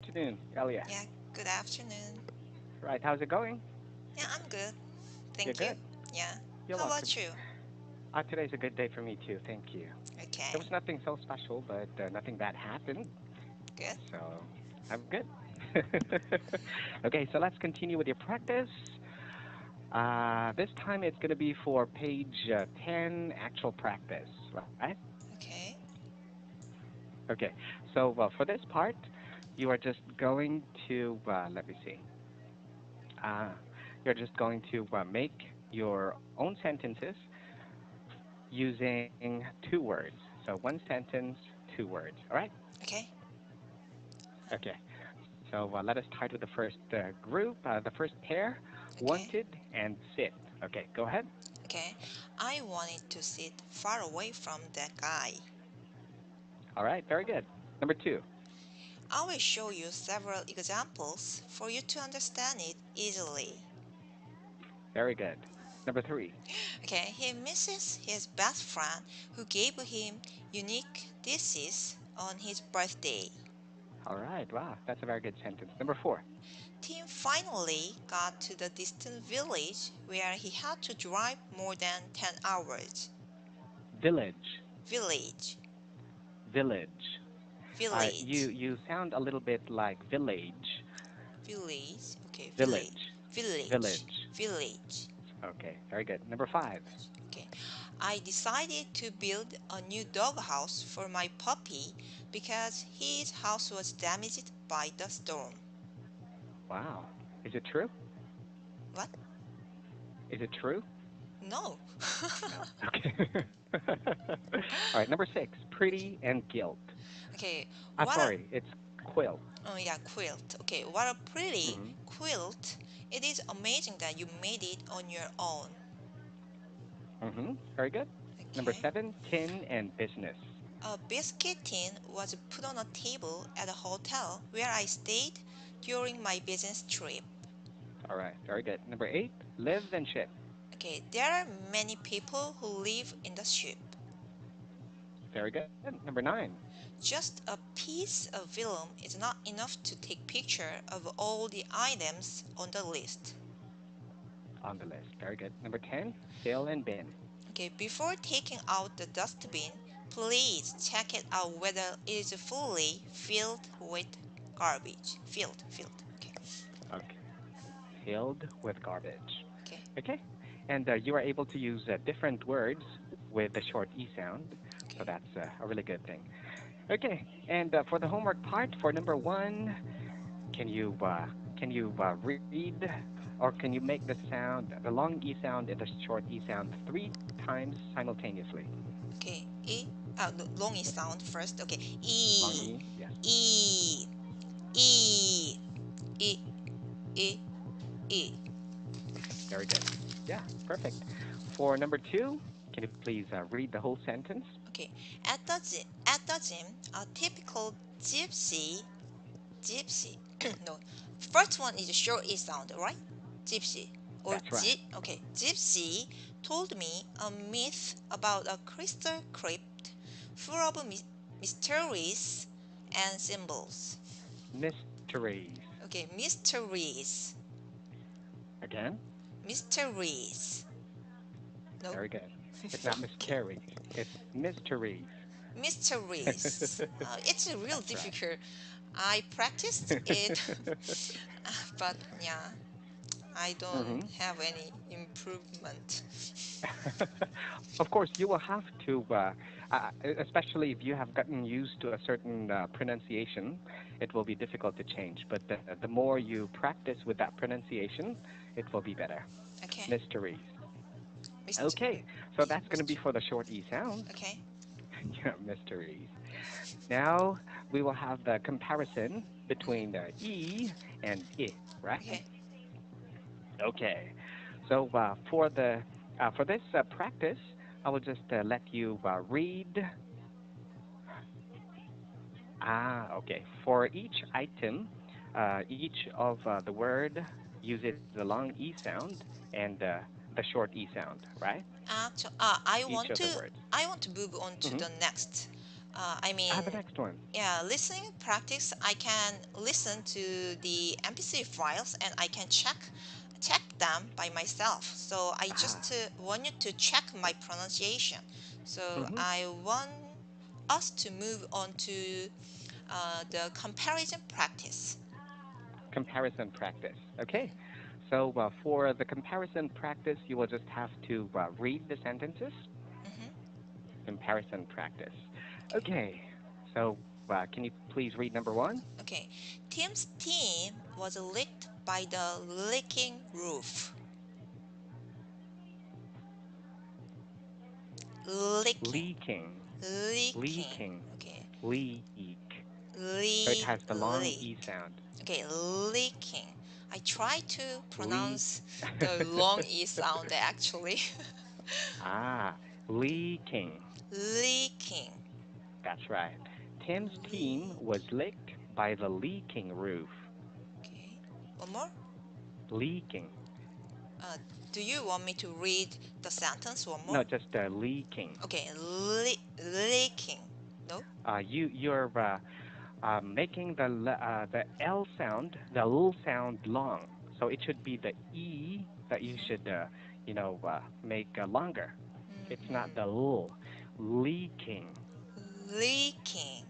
afternoon, Elia. Yeah, good afternoon. Right, how's it going? Yeah, I'm good. You're Thank you. good. Yeah. You're How welcome. about you? Today's a good day for me too. Thank you. There Okay, was nothing so special, but nothing bad happened, good. so I'm good. Okay, so let's continue with your practice. This time it's going to be for page 10, actual practice, right? Okay. Okay, so for this part, you are just going to, let me see. Uh, you're just going to make your own sentences using two words. So one sentence, two words. All right? Okay. Okay. So let us start with the first group, the first pair, Okay. wanted and sit. Okay, go ahead. Okay. I wanted to sit far away from that guy. All right, very good. Number two, I will show you several examples for you to understand it easily. very good. Number three, Okay, he misses his best friend who gave him unique dishes on his birthday. all right, wow, that's a very good sentence. Number four, Tim finally got to the distant village where he had to drive more than 10 hours. village, Village, village. You village, you sound a little bit like village, village, okay, village, village, village, village. village. Okay, very good. Number five, Okay. I decided to build a new doghouse for my puppy because his house was damaged by the storm. wow. Is it true? What? Is it true? No. No. Okay. All right, number six, pretty and guilt. Okay, what a Sorry, it's quilt. oh yeah, quilt. Okay, what a pretty Mm-hmm. quilt. It is amazing that you made it on your own. Mm-hmm. Very good. Number Okay. seven, tin and business. A biscuit tin was put on a table at a hotel where I stayed during my business trip. All right, very good. Number eight, live and ship. Okay, there are many people who live in the ship. Very good. Number nine, Just a piece of film is not enough to take picture of all the items on the list. on the list. Very good. Number 10, fill and bin. Okay, before taking out the dustbin, please check it out whether it is fully filled with garbage. Filled. Okay, Okay, filled with garbage. okay, Okay, and you are able to use different words with the short e sound, so okay. that's a really good thing. Okay, and for the homework part, for number one, can you uh, read or can you make the sound, the long e sound and the short e sound three times simultaneously? Okay, E. The long E sound first. Okay, Long E, e, yes. E, E, E, E, E. Very good. Yeah, perfect. For number two, can you please read the whole sentence? Okay, at the gym, a typical gypsy, gypsy. No, first one is a short E sound, right? Gypsy or That's right. Okay, gypsy told me a myth about a crystal crypt full of mysteries and symbols. Mysteries. Okay, mysteries, Again, mysteries. No, very good. It's not okay, mysteries, it's mysteries. mysteries. It's a real That's right. difficult. I practiced it, but yeah, I don't Hmm. have any improvement. Of course, you will have to, especially if you have gotten used to a certain pronunciation, it will be difficult to change. But the more you practice with that pronunciation, it will be better. Okay, Mysteries. Mr. Okay, so that's going to be Mr. for the short E sounds. Okay, Yeah, mysteries. Now we will have the comparison between the E and I, right? okay, Okay. So for this practice, I will just let you read. Okay. For each item, each of the word uses the long E sound and the short E sound, right? Actually, Each of the words. I want to move on to Hmm. the next. I mean, The next one. yeah, listening practice. I can listen to the MP3 files and I can check them by myself. So I Ah. just want you to check my pronunciation. So Mm-hmm. I want us to move on to the comparison practice. Comparison practice. Okay. Hmm. So for the comparison practice, you will just have to read the sentences. Hmm. Comparison practice. Okay. Okay. So can you please read number one? Okay. Tim's team was licked by the leaking roof. Leaking. Leaking. Leaking. Leaking. Okay. Leak. So it Leak. has the long Leak. E sound. Okay. Leaking. I try to Leak. pronounce the long E sound actually. Ah, leaking. Leaking. That's right. Tim's team was Leak. licked by the leaking roof. Okay. One more. Leaking. Uh, do you want me to read the sentence one more? No, just leaking. Okay. Leaking. No. You're making the L sound, the L sound long. So it should be the E that you should, Hmm. make longer. It's not the Hmm. L. Leaking. Leaking.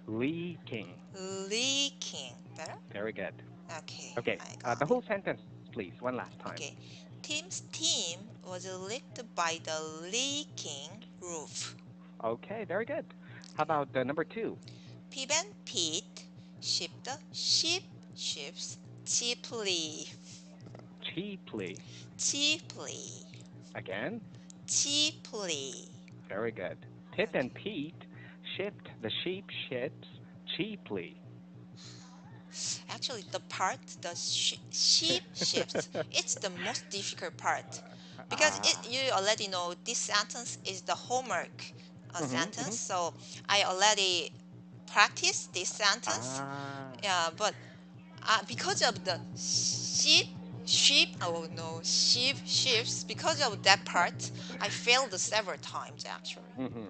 Leaking. Leaking. Better? Very good. Okay, Okay, I got the it. whole sentence, please, one last time. Okay. Tim's team was licked by the leaking roof. Okay, very good. How Okay. about number two? Pip and Pete shipped the ships cheaply. Cheaply. Cheaply. Again, Cheaply. very good. Pip and Okay. Pete shipped the sheep ships cheaply. Actually, the part, the sheep ships, it's the most difficult part because Ah. you already know this sentence is the homework Mm-hmm, sentence. mm-hmm. So I already practiced this sentence. Ah. Yeah, but because of the sheep, oh no, shifts, because of that part, I failed several times actually. Mm-hmm.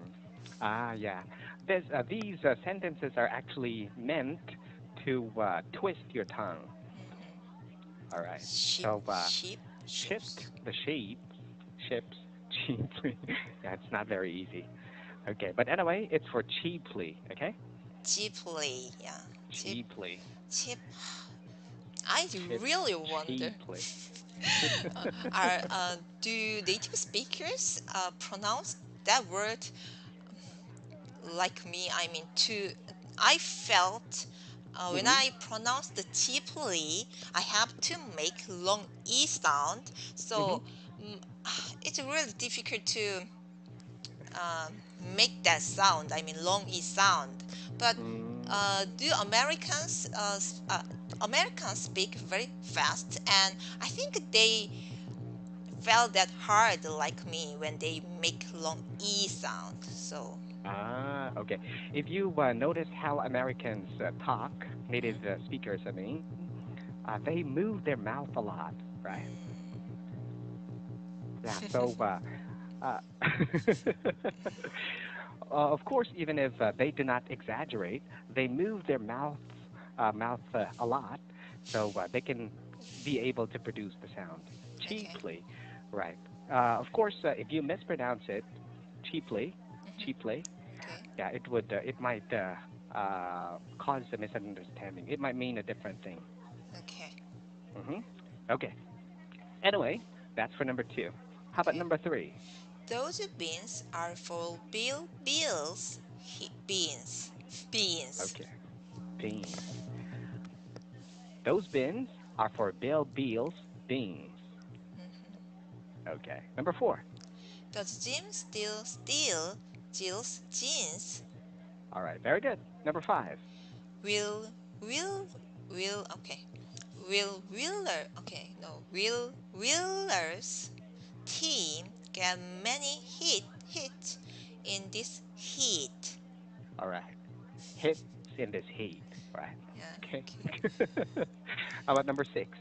Ah, yeah. These sentences are actually meant to twist your tongue. Hmm. All right. So shipped Ships, the ships cheaply. Yeah, it's not very easy. Okay, but anyway, it's for cheaply. Okay, cheaply, yeah, cheaply, cheap. I shipped really wonder, cheaply. do native speakers pronounce that word like me? I mean, I felt when Mm-hmm. I pronounce the cheaply, I have to make long e sound. Mm-hmm. So mm, it's really difficult to uh, make that sound. I mean, long e sound. But Mm, do Americans speak very fast, and I think they felt that hard like me when they make long e sound. So okay. If you notice how Americans talk, native mhm. speakers, I mean, they move their mouth a lot, right? Yeah. So, uh, of course, even if they do not exaggerate, they move their mouth a lot, so they can be able to produce the sound Okay. cheaply, right? Of course, if you mispronounce it, cheaply, Mhm. cheaply, Okay. yeah, it might cause a misunderstanding. It might mean a different thing. Okay. Hmm. Okay. Anyway, that's for number two. How about Okay. number three? Those beans are for Bill's beans. Beans. Okay, beans. Those bins are for Bill Beal's beans. Mhm. Okay. Number four. Does Jim still steal Jill's jeans? All right. Very good. Number five. Will will okay. Will Wheeler okay no Wheeler's team get many hits in this heat? All right. Hits in this heat. Right. Yeah, Okay. okay. How about number six?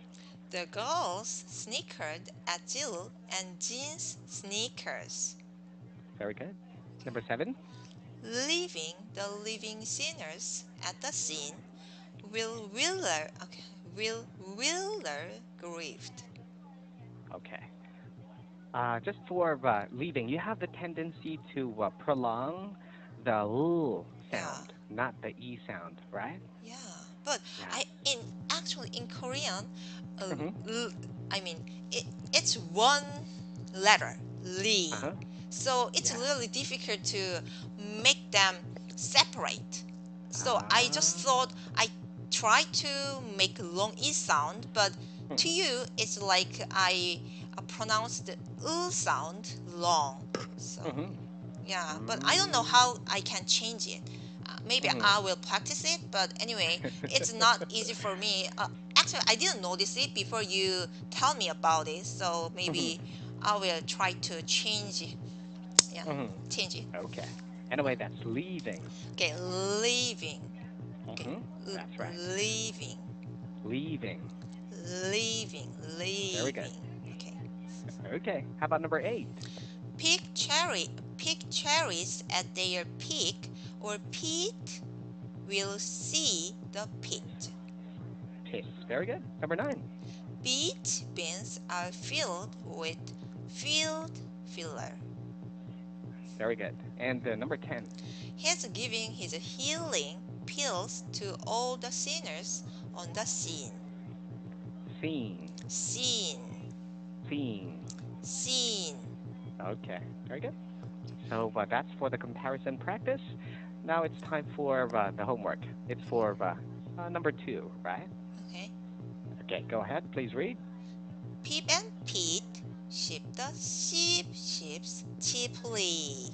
The girls snickered at Jill and Jean's sneakers. Very good. Okay. Number seven. leaving the living sinners at the scene, okay, will Wheeler grieved. Okay. Just for leaving, you have the tendency to prolong the l Yeah, sound, not the e sound, right? yeah. But Yeah. I in actually in Korean, uh, Mm-hmm. l, I mean it's one letter, Lee. Uh-huh. So it's Yeah. really difficult to make them separate. So I just Ah. thought I try to make a long E sound, but to Mm-hmm. you it's like I pronounce the sound long. So Mm-hmm. yeah, but I don't know Mm-hmm. how I can change it. Maybe Mm-hmm. I will practice it, but anyway, it's not easy for me. Actually, I didn't notice it before you tell me about it, so Mm-hmm. maybe I will try to change. Yeah, Mm-hmm. change it. Okay. Anyway, that's leaving. Okay, leaving. Okay, Mm-hmm. That's right. leaving, Leaving. leaving, Very good. leaving. Okay, Okay. How about number 8? pick pick cherries at their peak, or Pete will see the pit. Pit. Very good. Number 9. Beach bins are filled with field filler. Very good. And number 10. He's giving his healing pills to all the sinners on the scene. Scene. Scene, Scene. scene. Okay. Very good. So that's for the comparison practice. Now it's time for the homework. It's for number 2, right? Okay. Okay, go ahead. Please read. Pip and Pete ship the ships cheaply.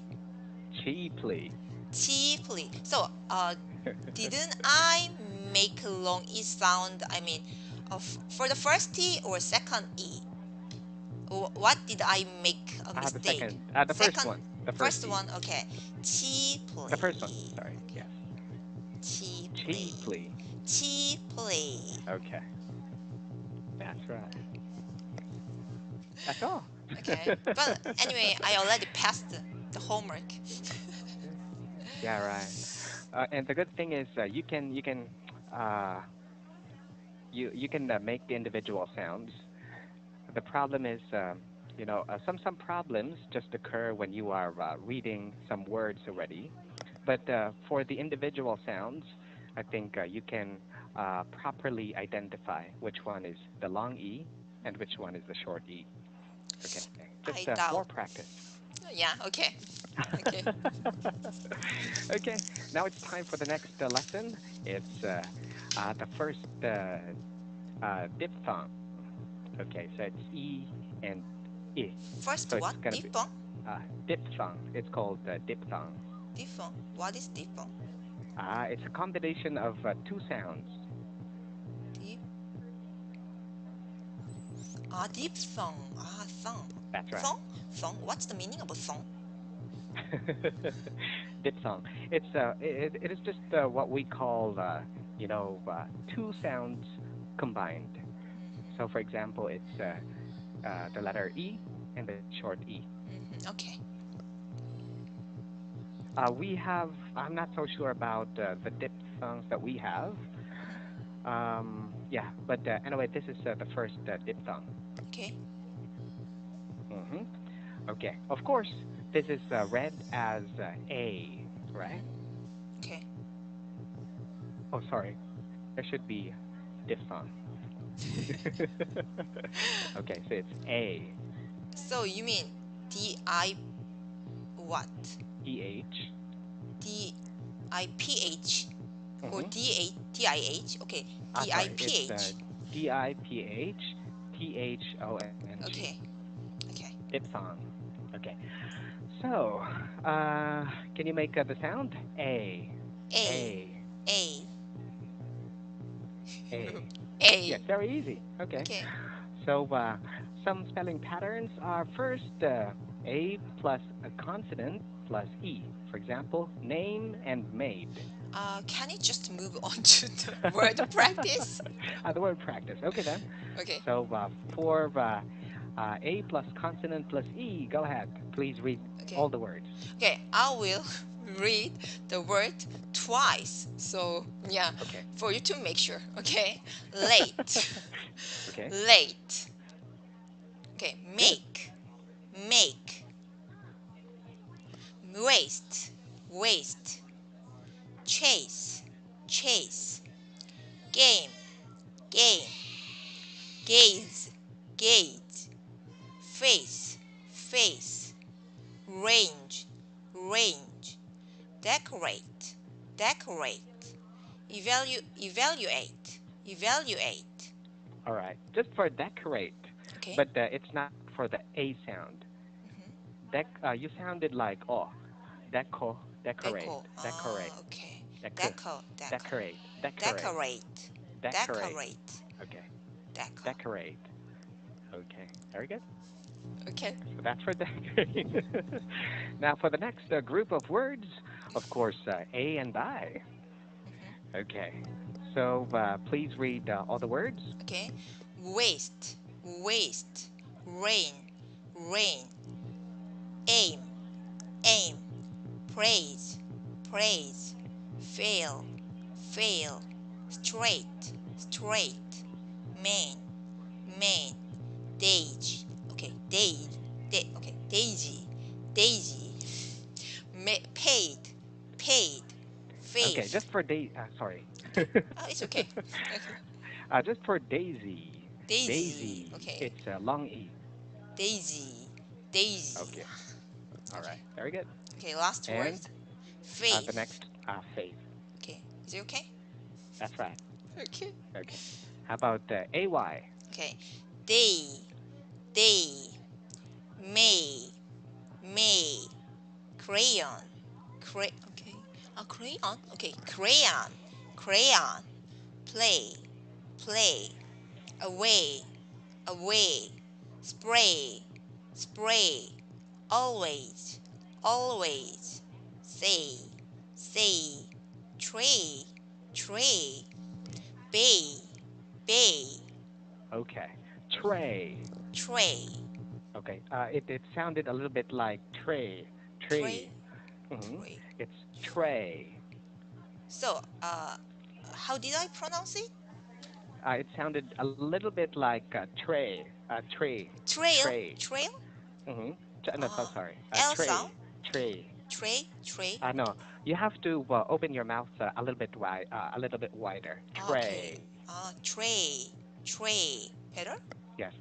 Cheaply. Cheaply. So, didn't I make a long E sound? I mean, for the first T or second E? What did I make a The mistake? second, the first Second, one, the first first E. one, okay. The first one, Cheaply. sorry. Okay. Yes. Cheaply. Cheaply. Cheaply. Okay, that's right. That's all. Okay. But anyway, I already passed the homework. Yeah, right. And the good thing is uh, you can make the individual sounds. The problem is, some problems just occur when you are reading some words already. But for the individual sounds, I think you can properly identify which one is the long E and which one is the short E. Okay, just I more doubt. practice. Yeah, okay. Okay. Okay, now it's time for the next lesson. It's the first diphthong. Okay, so it's E and I. So First it's what? gonna be Diphthong? diphthong. It's called diphthong. Diphthong. What is diphthong? It's a combination of two sounds. Dip. Diphthong. Thong. That's right. Thong? Thong? What's the meaning of a thong? Diphthong. It is just what we call two sounds combined. So for example, it's the letter E and the short E. Okay. We have. I'm not so sure about the diphthongs that we have. Yeah, but anyway, this is the first diphthong. Okay. hmm Okay. Of course, this is read as A, right? Okay. Oh, sorry. There should be diphthong. Okay, so it's A, So you mean D I what? EH. D I P H or Mm-hmm. D I H? Okay. D I Sorry, P it's H. DIPHTHONG. Okay. Okay. Diphthong. Okay. So, can you make the sound? A, A. A, A. A. Yeah, A. it's very easy. Okay. Okay. So, some spelling patterns are first A plus a consonant plus E. For example, name and maid. Can you just move on to the word practice? The word practice. Okay, then. Okay. So, for A plus consonant plus E, go ahead. Please read Okay. all the words. Okay. I will read the word twice. So, yeah, Okay. for you to make sure, okay? Late, Okay. late. Okay, Good. make, waste, waste, chase, chase, game, game, gaze, gaze, face, face, range, range, decorate, decorate, evaluate, evaluate. All right. Just for decorate, Okay. but it's not for the A sound. Mm-hmm. You sounded like oh, decorate, Deco. decorate, Ah, okay. deco, Deco, deco. decorate, decorate, Decorate, decorate. decorate, Okay. deco. Decorate. Okay. Very good. Okay. So that's for decorate. Now for the next group of words, of course, A and I. Mm-hmm. Okay. So please read all the words. Okay. Waste, waste, rain, rain, aim, aim, praise, praise, fail, fail, straight, straight, main, main, daisy, okay, okay, daisy, daisy, paid, paid, Okay, faith, just for sorry. okay, it's okay, okay, Just for Daisy. daisy, Daisy. okay, It's a long E. daisy, daisy, Okay. All okay, right. Very good. okay, last word, And the faith, next Faith. okay, is it okay? That's right. Okay, Okay. How about AY? okay, day, day, may, may, crayon, okay, a crayon, okay, crayon, crayon, play, play, away, away, spray, spray, always, always, say, say, tray, tray, bay, bay, Okay. Tray. tray, Okay. It sounded a little bit like tray. tray, Tree. Hmm. tray. It's tray. So, how did I pronounce it? It sounded a little bit like tray. Tree. Trail, Tray. trail. Mm-hmm. No, so sorry. L sound. Tray. Tray. Tray, tray. No, you have to open your mouth a little bit wide, a little bit wider. Okay. Tray. Tray, tray. Better? Yes.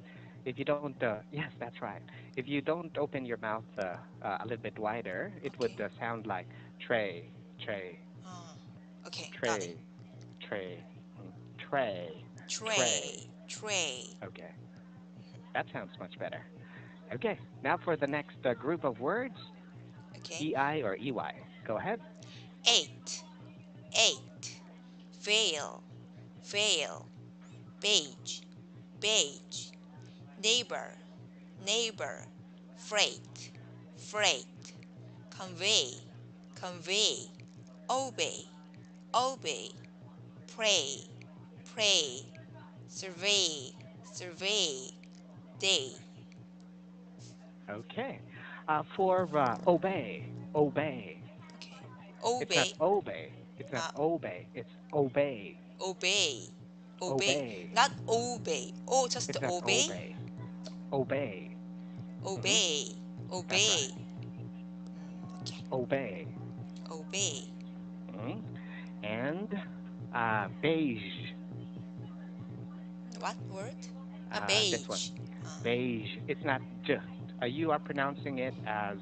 If you don't, yes, that's right. If you don't open your mouth a little bit wider, it would Okay. sound like tray, tray, Uh, okay, got it. tray, tray, mm, tray, Tray, tray. tray. Okay, that sounds much better. Okay, now for the next group of words, Okay. EI or EY. Go ahead. Eight, eight. Veil, veil. Beige, beige. Neighbor, neighbor. Freight, freight. Convey, convey. Obey, obey. Pray, pray. Survey, survey. Day. Okay. For obey, obey. Okay. It's not Obey, obey. It's not uh, obey. It's obey. obey, obey. Obey. Not obey. Oh, just It's not obey, obey. Obey. Hmm. obey, That's obey. right. Okay. Obey. Obey. Hmm. And beige. What word? A This one. beige. Beige. It's not j. You are pronouncing it as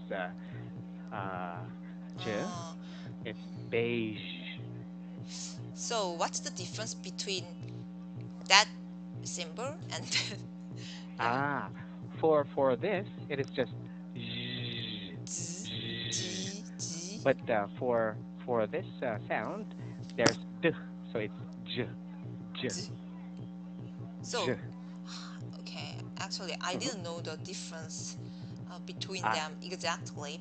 j. Uh, It's beige. so what's the difference between that symbol and yeah, Ah, for this, it is just z, z, z. g, g, But for this sound, there's d, so it's j, j, z. So j. okay, actually I Hmm. didn't know the difference between Ah, them exactly.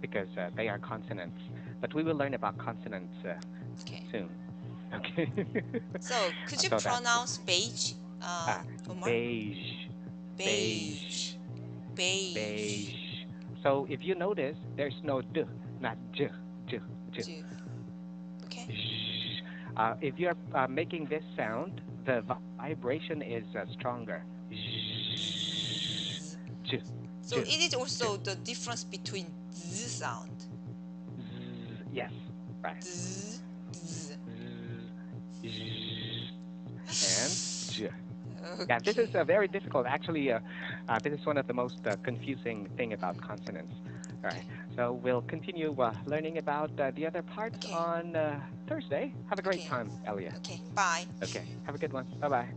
because they are consonants. But we will learn about consonants Okay. soon. Okay. So could you So that's pronounce beige ah one more? beige, beige, Beige, beige. beige. So if you notice, there's no d, not j, j, j. J. Okay. Sh. If you're making this sound, the vibration is stronger. Sh, Z. j, So j, it is j. also the difference between z sound. Yes, right. Z, z. Z, and j. Yeah, this is Okay. very difficult. Actually, this is one of the most confusing thing about consonants. All right, Okay. so we'll continue learning about the other parts Okay. on Thursday. Have a great Okay. time, Elia. Okay. Bye. Okay, have a good one. Bye bye.